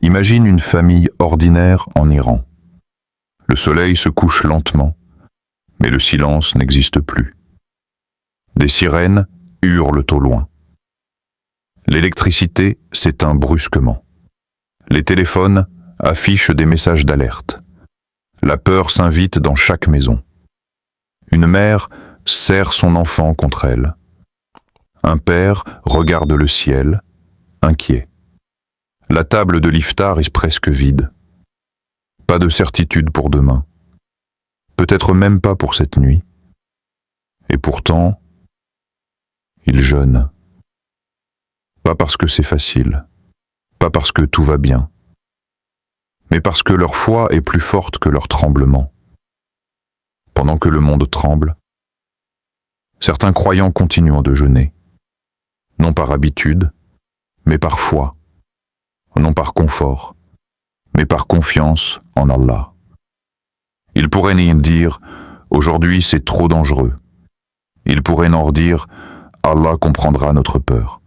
Imagine une famille ordinaire en Iran. Le soleil se couche lentement, mais le silence n'existe plus. Des sirènes hurlent au loin. L'électricité s'éteint brusquement. Les téléphones affichent des messages d'alerte. La peur s'invite dans chaque maison. Une mère serre son enfant contre elle. Un père regarde le ciel, inquiet. La table de l'iftar est presque vide. Pas de certitude pour demain. Peut-être même pas pour cette nuit. Et pourtant, ils jeûnent. Pas parce que c'est facile, pas parce que tout va bien, mais parce que leur foi est plus forte que leur tremblement. Pendant que le monde tremble, certains croyants continuent de jeûner, non par habitude, mais par foi, non par confort, mais par confiance en Allah. Ils pourraient n'y dire « Aujourd'hui c'est trop dangereux ». Ils pourraient n'en dire « Allah comprendra notre peur ».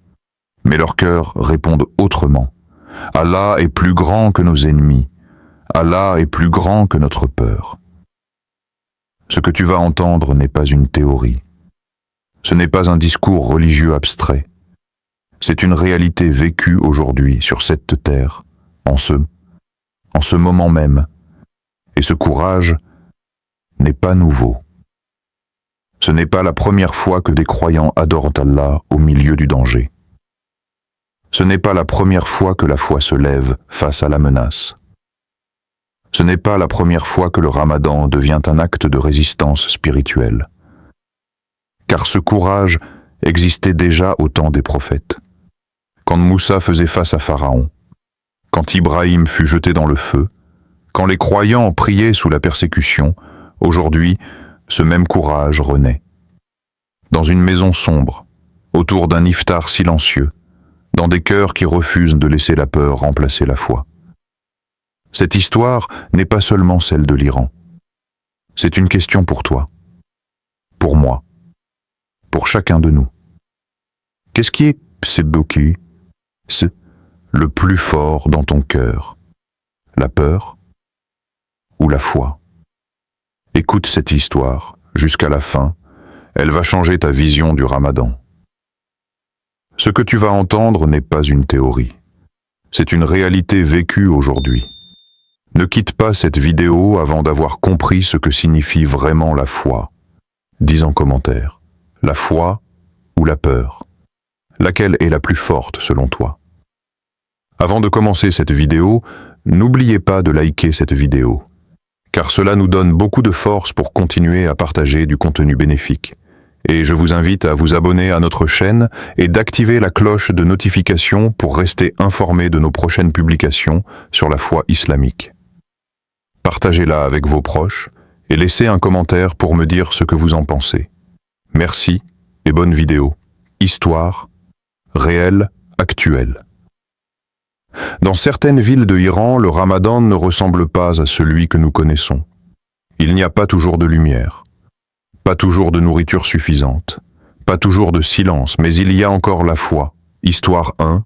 Mais leurs cœurs répondent autrement. Allah est plus grand que nos ennemis. Allah est plus grand que notre peur. Ce que tu vas entendre n'est pas une théorie. Ce n'est pas un discours religieux abstrait. C'est une réalité vécue aujourd'hui sur cette terre, en ce moment même. Et ce courage n'est pas nouveau. Ce n'est pas la première fois que des croyants adorent Allah au milieu du danger. Ce n'est pas la première fois que la foi se lève face à la menace. Ce n'est pas la première fois que le Ramadan devient un acte de résistance spirituelle. Car ce courage existait déjà au temps des prophètes. Quand Moussa faisait face à Pharaon, quand Ibrahim fut jeté dans le feu, quand les croyants priaient sous la persécution, aujourd'hui, ce même courage renaît. Dans une maison sombre, autour d'un iftar silencieux, dans des cœurs qui refusent de laisser la peur remplacer la foi. Cette histoire n'est pas seulement celle de l'Iran. C'est une question pour toi, pour moi, pour chacun de nous. Qu'est-ce qui est Pseboku, le plus fort dans ton cœur? La peur ou la foi? Écoute cette histoire jusqu'à la fin, elle va changer ta vision du Ramadan. Ce que tu vas entendre n'est pas une théorie. C'est une réalité vécue aujourd'hui. Ne quitte pas cette vidéo avant d'avoir compris ce que signifie vraiment la foi. Dis en commentaire, la foi ou la peur? Laquelle est la plus forte selon toi? Avant de commencer cette vidéo, n'oubliez pas de liker cette vidéo, car cela nous donne beaucoup de force pour continuer à partager du contenu bénéfique. Et je vous invite à vous abonner à notre chaîne et d'activer la cloche de notification pour rester informé de nos prochaines publications sur la foi islamique. Partagez-la avec vos proches et laissez un commentaire pour me dire ce que vous en pensez. Merci et bonne vidéo. Histoire, réelle, actuelle. Dans certaines villes de Iran, le Ramadan ne ressemble pas à celui que nous connaissons. Il n'y a pas toujours de lumière. Pas toujours de nourriture suffisante, pas toujours de silence, mais il y a encore la foi. Histoire 1,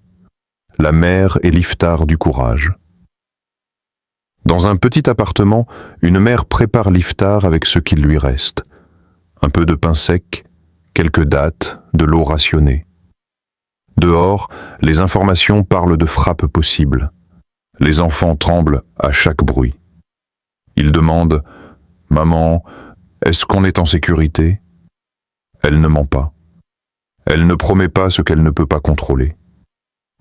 la mère et l'iftar du courage. Dans un petit appartement, une mère prépare l'iftar avec ce qu'il lui reste. Un peu de pain sec, quelques dattes, de l'eau rationnée. Dehors, les informations parlent de frappes possibles. Les enfants tremblent à chaque bruit. Ils demandent « Maman, est-ce qu'on est en sécurité ?» Elle ne ment pas. Elle ne promet pas ce qu'elle ne peut pas contrôler.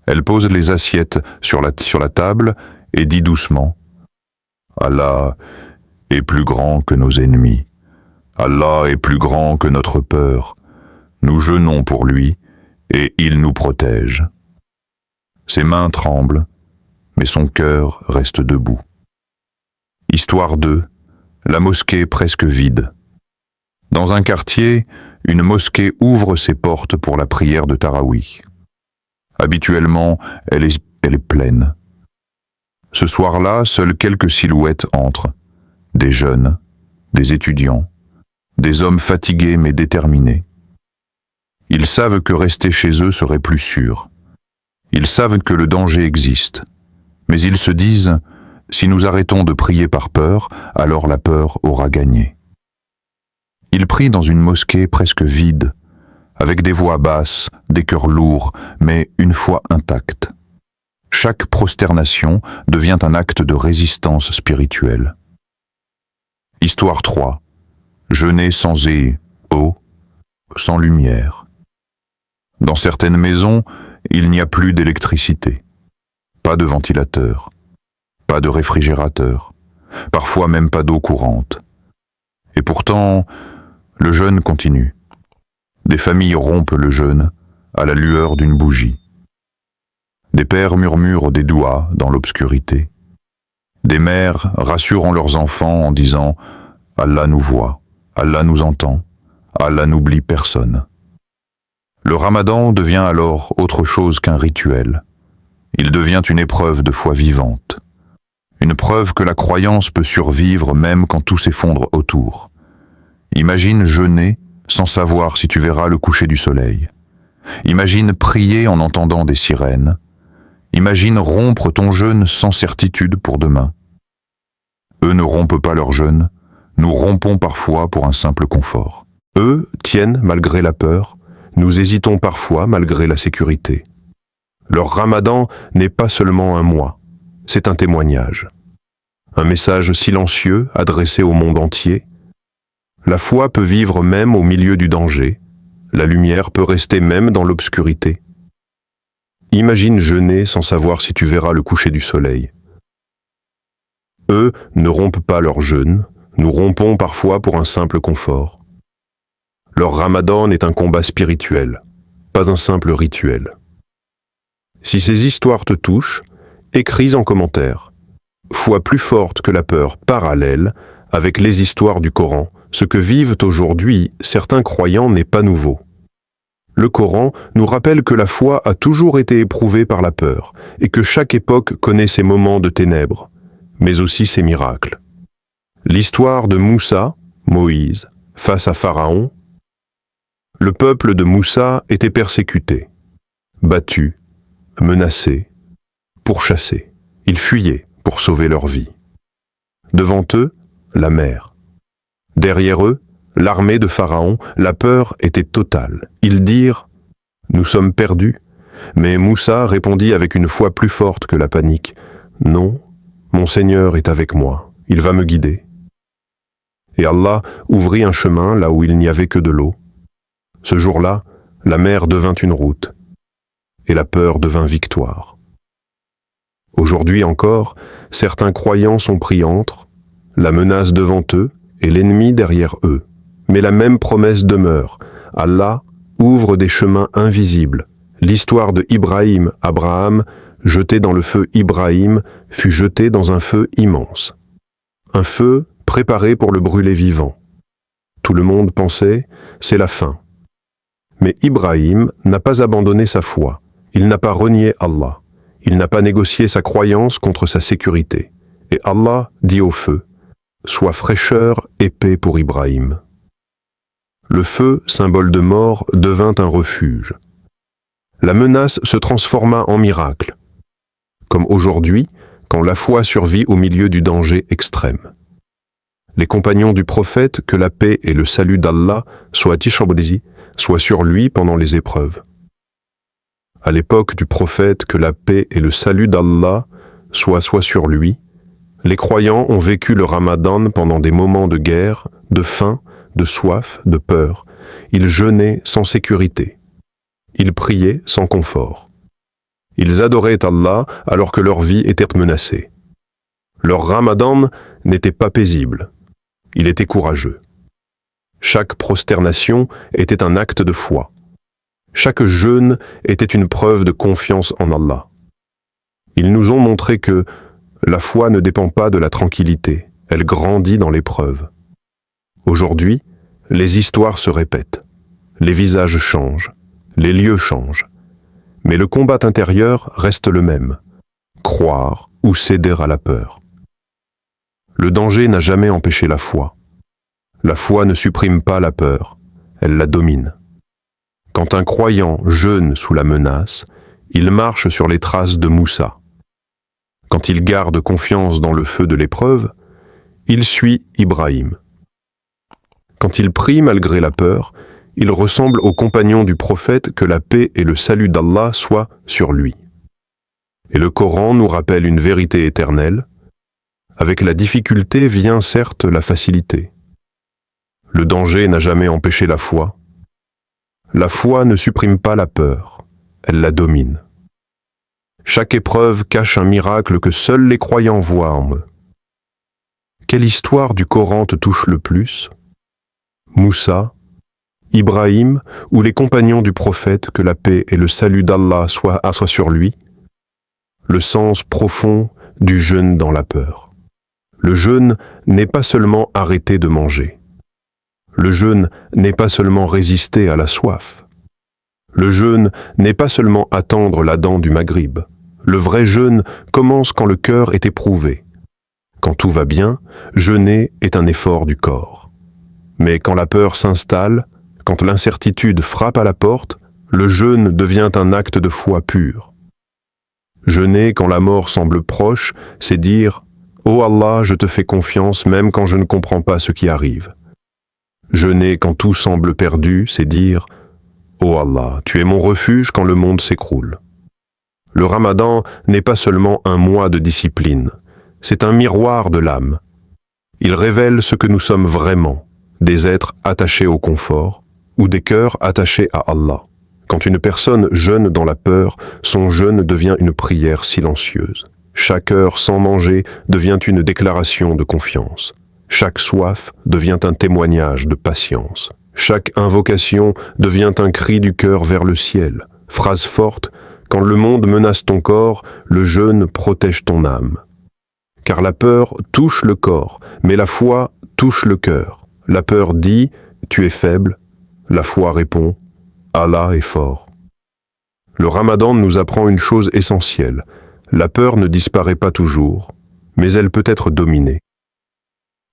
Elle pose les assiettes sur la table et dit doucement « Allah est plus grand que nos ennemis. Allah est plus grand que notre peur. Nous jeûnons pour lui et il nous protège. » Ses mains tremblent, mais son cœur reste debout. Histoire 2. La mosquée presque vide. Dans un quartier, une mosquée ouvre ses portes pour la prière de Tarawih. Habituellement, elle est pleine. Ce soir-là, seules quelques silhouettes entrent. Des jeunes, des étudiants, des hommes fatigués mais déterminés. Ils savent que rester chez eux serait plus sûr. Ils savent que le danger existe, Mais ils se disent, si nous arrêtons de prier par peur, alors la peur aura gagné. Ils prient dans une mosquée presque vide, avec des voix basses, des cœurs lourds, mais une foi intacte. Chaque prosternation devient un acte de résistance spirituelle. Histoire 3. Jeûner sans eau, sans lumière. Dans certaines maisons, il n'y a plus d'électricité, pas de ventilateur, pas de réfrigérateur, parfois même pas d'eau courante. Et pourtant, le jeûne continue. Des familles rompent le jeûne à la lueur d'une bougie. Des pères murmurent des douas dans l'obscurité. Des mères rassurent leurs enfants en disant « Allah nous voit, Allah nous entend, Allah n'oublie personne ». Le ramadan devient alors autre chose qu'un rituel. Il devient une épreuve de foi vivante. Une preuve que la croyance peut survivre même quand tout s'effondre autour. Imagine jeûner sans savoir si tu verras le coucher du soleil. Imagine prier en entendant des sirènes. Imagine rompre ton jeûne sans certitude pour demain. Eux ne rompent pas leur jeûne, nous rompons parfois pour un simple confort. Eux tiennent malgré la peur, nous hésitons parfois malgré la sécurité. Leur ramadan n'est pas seulement un mois, c'est un témoignage. Un message silencieux adressé au monde entier. La foi peut vivre même au milieu du danger, la lumière peut rester même dans l'obscurité. Imagine jeûner sans savoir si tu verras le coucher du soleil. Eux ne rompent pas leur jeûne, nous rompons parfois pour un simple confort. Leur ramadan est un combat spirituel, pas un simple rituel. Si ces histoires te touchent, écris en commentaire. Foi plus forte que la peur parallèle avec les histoires du Coran, ce que vivent aujourd'hui certains croyants n'est pas nouveau. Le Coran nous rappelle que la foi a toujours été éprouvée par la peur et que chaque époque connaît ses moments de ténèbres, mais aussi ses miracles. L'histoire de Moussa, Moïse, face à Pharaon. Le peuple de Moussa était persécuté, battu, menacé, pourchassé. Ils fuyaient pour sauver leur vie. Devant eux, la mer. Derrière eux, l'armée de Pharaon, la peur était totale. Ils dirent « Nous sommes perdus ». Mais Moussa répondit avec une foi plus forte que la panique « Non, mon Seigneur est avec moi, il va me guider ». Et Allah ouvrit un chemin là où il n'y avait que de l'eau. Ce jour-là, la mer devint une route, et la peur devint victoire. Aujourd'hui encore, certains croyants sont pris entre, la menace devant eux et l'ennemi derrière eux. Mais la même promesse demeure. Allah ouvre des chemins invisibles. L'histoire de Ibrahim, Abraham, jeté dans le feu Ibrahim, fut jeté dans un feu immense. Un feu préparé pour le brûler vivant. Tout le monde pensait, c'est la fin. Mais Ibrahim n'a pas abandonné sa foi. Il n'a pas renié Allah. Il n'a pas négocié sa croyance contre sa sécurité. Et Allah dit au feu, « Sois fraîcheur et paix pour Ibrahim ». Le feu, symbole de mort, devint un refuge. La menace se transforma en miracle, comme aujourd'hui, quand la foi survit au milieu du danger extrême. Les compagnons du prophète, que la paix et le salut d'Allah soient sur lui pendant les épreuves. À l'époque du prophète, que la paix et le salut d'Allah soient sur lui, les croyants ont vécu le ramadan pendant des moments de guerre, de faim, de soif, de peur. Ils jeûnaient sans sécurité. Ils priaient sans confort. Ils adoraient Allah alors que leur vie était menacée. Leur ramadan n'était pas paisible. Il était courageux. Chaque prosternation était un acte de foi. Chaque jeûne était une preuve de confiance en Allah. Ils nous ont montré que la foi ne dépend pas de la tranquillité, elle grandit dans l'épreuve. Aujourd'hui, les histoires se répètent, les visages changent, les lieux changent, mais le combat intérieur reste le même, croire ou céder à la peur. Le danger n'a jamais empêché la foi. La foi ne supprime pas la peur, elle la domine. Quand un croyant jeûne sous la menace, il marche sur les traces de Moussa. Quand il garde confiance dans le feu de l'épreuve, il suit Ibrahim. Quand il prie malgré la peur, il ressemble au compagnon du prophète, que la paix et le salut d'Allah soient sur lui. Et le Coran nous rappelle une vérité éternelle. Avec la difficulté vient certes la facilité. Le danger n'a jamais empêché la foi. La foi ne supprime pas la peur, elle la domine. Chaque épreuve cache un miracle que seuls les croyants voient en eux. Quelle histoire du Coran te touche le plus? Moussa, Ibrahim ou les compagnons du prophète, que la paix et le salut d'Allah soient sur lui? Le sens profond du jeûne dans la peur. Le jeûne n'est pas seulement arrêter de manger. Le jeûne n'est pas seulement résister à la soif. Le jeûne n'est pas seulement attendre la dent du maghrib. Le vrai jeûne commence quand le cœur est éprouvé. Quand tout va bien, jeûner est un effort du corps. Mais quand la peur s'installe, quand l'incertitude frappe à la porte, le jeûne devient un acte de foi pure. Jeûner quand la mort semble proche, c'est dire « Ô Allah, je te fais confiance même quand je ne comprends pas ce qui arrive ». Jeûner quand tout semble perdu, c'est dire « Ô Allah, tu es mon refuge quand le monde s'écroule ». Le Ramadan n'est pas seulement un mois de discipline, c'est un miroir de l'âme. Il révèle ce que nous sommes vraiment, des êtres attachés au confort ou des cœurs attachés à Allah. Quand une personne jeûne dans la peur, son jeûne devient une prière silencieuse. Chaque heure sans manger devient une déclaration de confiance. Chaque soif devient un témoignage de patience. Chaque invocation devient un cri du cœur vers le ciel. Phrase forte, quand le monde menace ton corps, le jeûne protège ton âme. Car la peur touche le corps, mais la foi touche le cœur. La peur dit « tu es faible », la foi répond « Allah est fort ». Le Ramadan nous apprend une chose essentielle. La peur ne disparaît pas toujours, mais elle peut être dominée.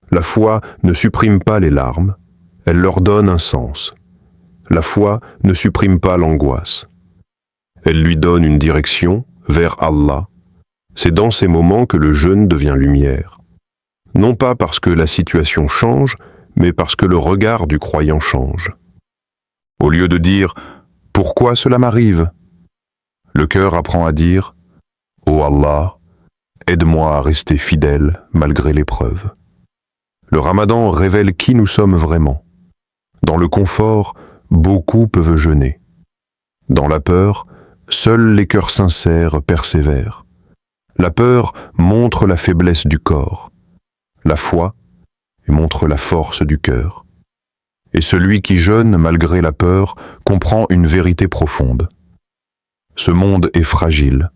La foi ne supprime pas les larmes, elle leur donne un sens. La foi ne supprime pas l'angoisse. Elle lui donne une direction vers Allah. C'est dans ces moments que le jeûne devient lumière. Non pas parce que la situation change, mais parce que le regard du croyant change. Au lieu de dire « Pourquoi cela m'arrive ?», le cœur apprend à dire « Ô Allah, aide-moi à rester fidèle malgré l'épreuve ». Le Ramadan révèle qui nous sommes vraiment. Dans le confort, beaucoup peuvent jeûner. Dans la peur, seuls les cœurs sincères persévèrent. La peur montre la faiblesse du corps. La foi montre la force du cœur. Et celui qui jeûne malgré la peur comprend une vérité profonde. Ce monde est fragile,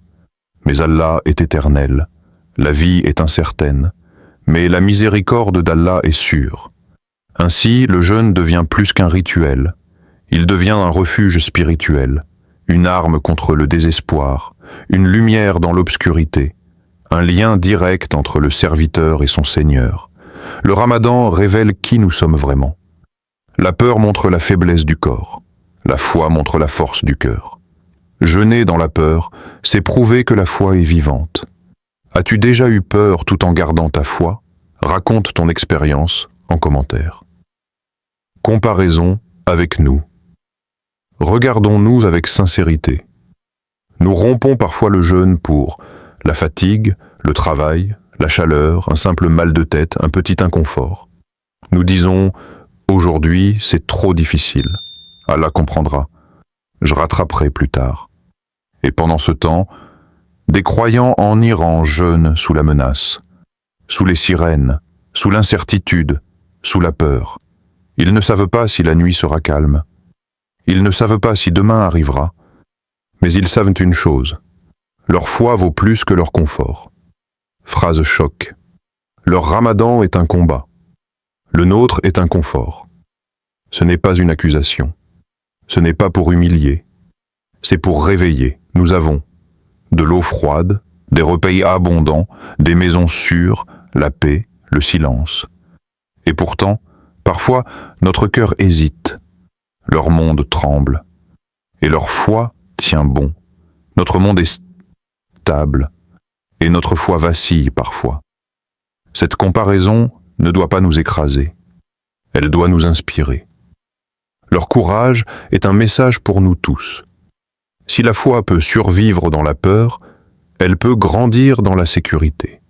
mais Allah est éternel. La vie est incertaine, mais la miséricorde d'Allah est sûre. Ainsi, le jeûne devient plus qu'un rituel. Il devient un refuge spirituel, une arme contre le désespoir, une lumière dans l'obscurité, un lien direct entre le serviteur et son Seigneur. Le Ramadan révèle qui nous sommes vraiment. La peur montre la faiblesse du corps, la foi montre la force du cœur. Jeûner dans la peur, c'est prouver que la foi est vivante. As-tu déjà eu peur tout en gardant ta foi? Raconte ton expérience en commentaire. Comparaison avec nous. Regardons-nous avec sincérité. Nous rompons parfois le jeûne pour la fatigue, le travail, la chaleur, un simple mal de tête, un petit inconfort. Nous disons « Aujourd'hui, c'est trop difficile. Allah comprendra. Je rattraperai plus tard. » Et pendant ce temps, des croyants en Iran jeûnent sous la menace, sous les sirènes, sous l'incertitude, sous la peur. Ils ne savent pas si la nuit sera calme. Ils ne savent pas si demain arrivera. Mais ils savent une chose. Leur foi vaut plus que leur confort. Phrase choc. Leur Ramadan est un combat. Le nôtre est un confort. Ce n'est pas une accusation. Ce n'est pas pour humilier. C'est pour réveiller. Nous avons de l'eau froide, des repas abondants, des maisons sûres, la paix, le silence. Et pourtant, parfois, notre cœur hésite. Leur monde tremble. Et leur foi tient bon. Notre monde est stable. et notre foi vacille parfois. Cette comparaison ne doit pas nous écraser, elle doit nous inspirer. Leur courage est un message pour nous tous. Si la foi peut survivre dans la peur, elle peut grandir dans la sécurité.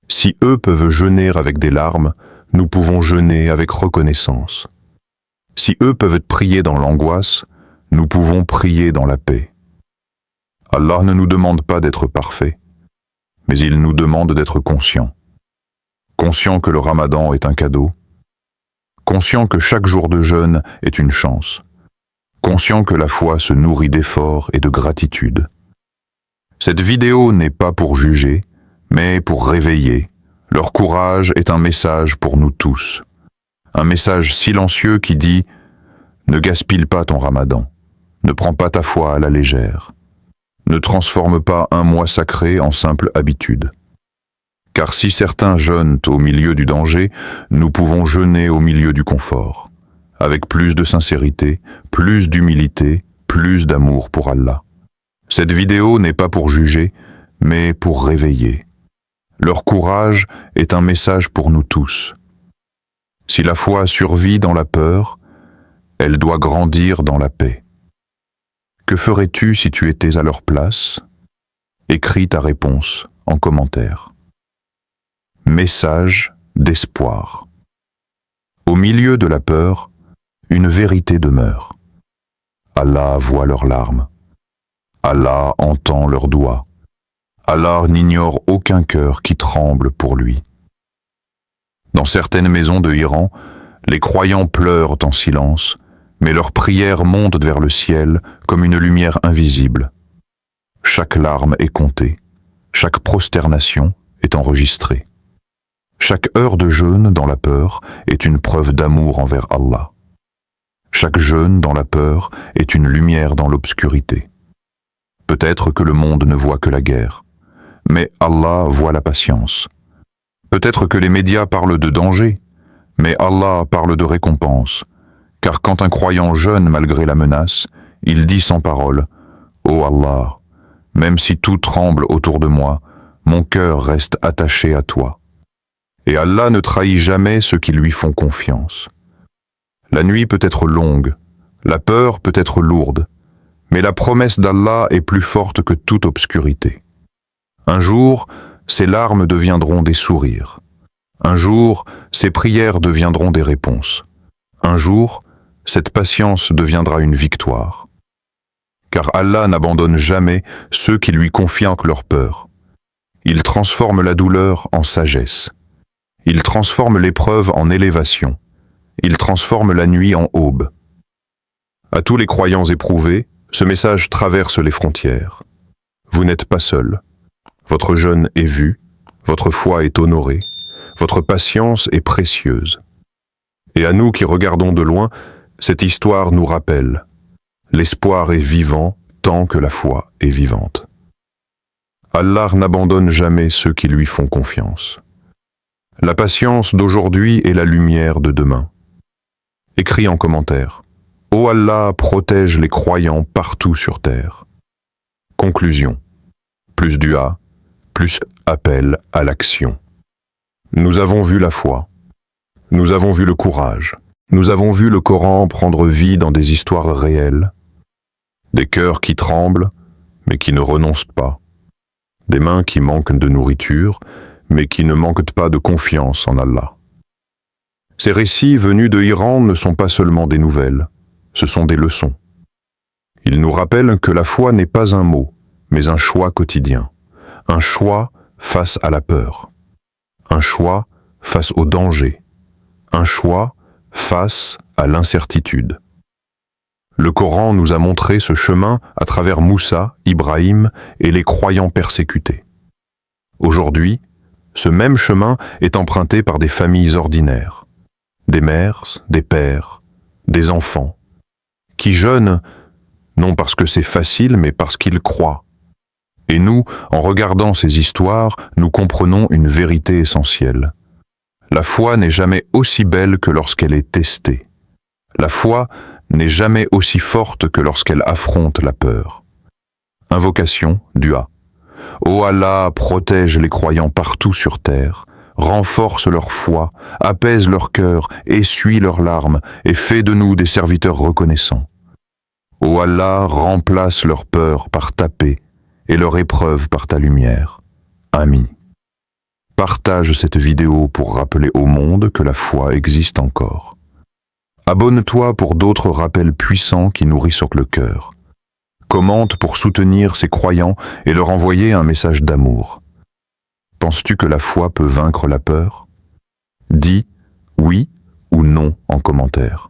Si eux peuvent jeûner avec des larmes, nous pouvons jeûner avec reconnaissance. Si eux peuvent prier dans l'angoisse, nous pouvons prier dans la paix. Allah ne nous demande pas d'être parfaits, mais il nous demande d'être conscients. Conscients que le Ramadan est un cadeau, conscients que chaque jour de jeûne est une chance, conscients que la foi se nourrit d'efforts et de gratitude. Cette vidéo n'est pas pour juger, mais pour réveiller. Leur courage est un message pour nous tous. Un message silencieux qui dit « Ne gaspille pas ton Ramadan, ne prends pas ta foi à la légère, ne transforme pas un mois sacré en simple habitude. Car si certains jeûnent au milieu du danger, nous pouvons jeûner au milieu du confort, avec plus de sincérité, plus d'humilité, plus d'amour pour Allah. » Cette vidéo n'est pas pour juger, mais pour réveiller. Leur courage est un message pour nous tous. Si la foi survit dans la peur, elle doit grandir dans la paix. Que ferais-tu si tu étais à leur place? Écris ta réponse en commentaire. Message d'espoir. Au milieu de la peur, une vérité demeure. Allah voit leurs larmes. Allah entend leurs doigts. Allah n'ignore aucun cœur qui tremble pour lui. Dans certaines maisons de Iran, les croyants pleurent en silence, mais leurs prières montent vers le ciel comme une lumière invisible. Chaque larme est comptée, chaque prosternation est enregistrée. Chaque heure de jeûne dans la peur est une preuve d'amour envers Allah. Chaque jeûne dans la peur est une lumière dans l'obscurité. Peut-être que le monde ne voit que la guerre, mais Allah voit la patience. Peut-être que les médias parlent de danger, mais Allah parle de récompense, car quand un croyant jeûne malgré la menace, il dit sans parole « Ô Allah, même si tout tremble autour de moi, mon cœur reste attaché à toi. » Et Allah ne trahit jamais ceux qui lui font confiance. La nuit peut être longue, la peur peut être lourde, mais la promesse d'Allah est plus forte que toute obscurité. Un jour, ses larmes deviendront des sourires. Un jour, ses prières deviendront des réponses. Un jour, cette patience deviendra une victoire. Car Allah n'abandonne jamais ceux qui lui confient leur peur. Il transforme la douleur en sagesse. Il transforme l'épreuve en élévation. Il transforme la nuit en aube. À tous les croyants éprouvés, ce message traverse les frontières. Vous n'êtes pas seul. Votre jeûne est vu, votre foi est honorée, votre patience est précieuse. Et à nous qui regardons de loin, cette histoire nous rappelle. L'espoir est vivant tant que la foi est vivante. Allah n'abandonne jamais ceux qui lui font confiance. La patience d'aujourd'hui est la lumière de demain. Écris en commentaire. Ô Allah, protège les croyants partout sur terre. Conclusion. Plus dua, plus appel à l'action. Nous avons vu la foi. Nous avons vu le courage. Nous avons vu le Coran prendre vie dans des histoires réelles. Des cœurs qui tremblent, mais qui ne renoncent pas. Des mains qui manquent de nourriture, mais qui ne manquent pas de confiance en Allah. Ces récits venus de Iran ne sont pas seulement des nouvelles. Ce sont des leçons. Ils nous rappellent que la foi n'est pas un mot, mais un choix quotidien. Un choix face à la peur. Un choix face au danger. Un choix face à l'incertitude. Le Coran nous a montré ce chemin à travers Moussa, Ibrahim et les croyants persécutés. Aujourd'hui, ce même chemin est emprunté par des familles ordinaires, des mères, des pères, des enfants, qui jeûnent, non parce que c'est facile, mais parce qu'ils croient. Et nous, en regardant ces histoires, nous comprenons une vérité essentielle. La foi n'est jamais aussi belle que lorsqu'elle est testée. La foi n'est jamais aussi forte que lorsqu'elle affronte la peur. Invocation, dua. Ô Allah, protège les croyants partout sur terre, renforce leur foi, apaise leur cœur, essuie leurs larmes et fais de nous des serviteurs reconnaissants. Ô Allah, remplace leur peur par ta paix et leur épreuve par ta lumière. Amin. Partage cette vidéo pour rappeler au monde que la foi existe encore. Abonne-toi pour d'autres rappels puissants qui nourrissent le cœur. Commente pour soutenir ces croyants et leur envoyer un message d'amour. Penses-tu que la foi peut vaincre la peur? Dis oui ou non en commentaire.